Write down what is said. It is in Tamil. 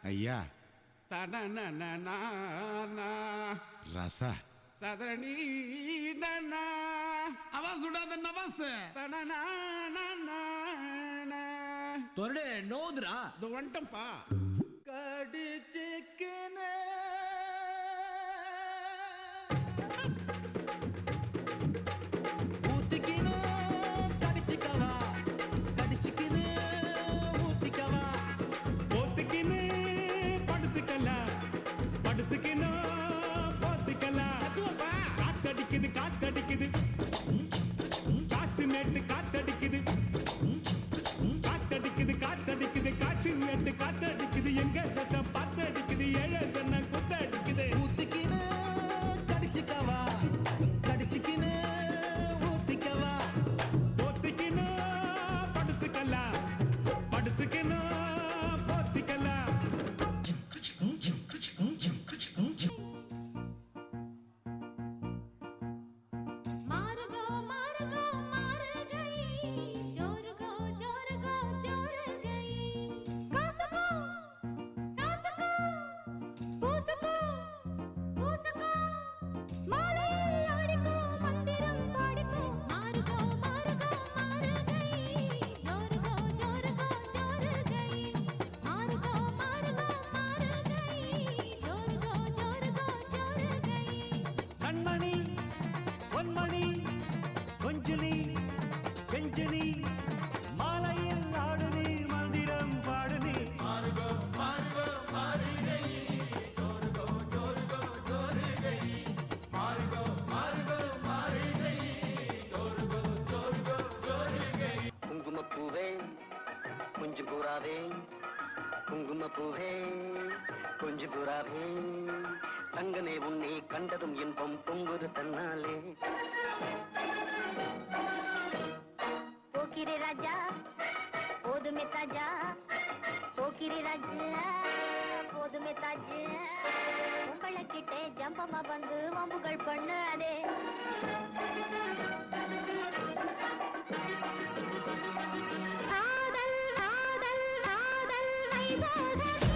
ஐயா ரசா அவா சுடாத நவாஸ் தொரடு நோதுரா இது வந்துட்டம்பா கடிச்சிக்கினே ஊத்திக்கினே கடிச்சிக்கவா கடிச்சிக்கினே ஊத்திக்கவா போத்துக்கினு படுத்துக்கல படுத்துக்கினோ போத்துக்கல காத்தடிக்குது காத்தடிக்குது காற்று மேட்டு காத்தடிக்குது காத்தடிக்குது காத்தடிக்குது காற்று மேட்டு காத்தடிக்குது எங்க தட்டம் பாத்தடிக்குது ஏழை சொன்ன குத்தடிக்குது ஊத்திக்கினே கடிச்சிக்கவா கடிச்சிக்கினே ஊத்திக்கவா போத்துக்கினோ படுத்துக்கல படுத்துக்கினோ போத்திக்கல மாறுகோ மாறுகோ மாறுகை ஜோருகோ ஜோருகோ ஜோருகை காசுகோ காசுகோ பூசுகோ பூசுகோ மாலையில் ஆடிக்கோ மந்திரம் பாடிக்கோ மாறுகோ மாறுகோ மாறுகை ஜோருகோ ஜோருகோ ஜோருகை மாறுகோ மாறுகோ மாறுகை ஜோருகோ ஜோருகோ ஜோருகை கண்மணி பொன்மணி கொஞ்சுனி செஞ்சுனி மாலையில் ஆடு நீர் மந்திரம் பாடு நீர் குங்குமப்பூவே கொஞ்சம் பூராவே குங்குமப்பூவே கொஞ்சம் பூராவே தங்கமே உன்னை கண்டதும் இன்பம் பொங்குது தன்னாலே போக்கிரி ராஜா போதுமே தாஜா போக்கிரி ராஜா போதுமே தாஜா உங்களை கிட்டே ஜம்பமா வந்து வம்புகள் பண்ணாதே காதல் காதல் காதல் வைபோகம்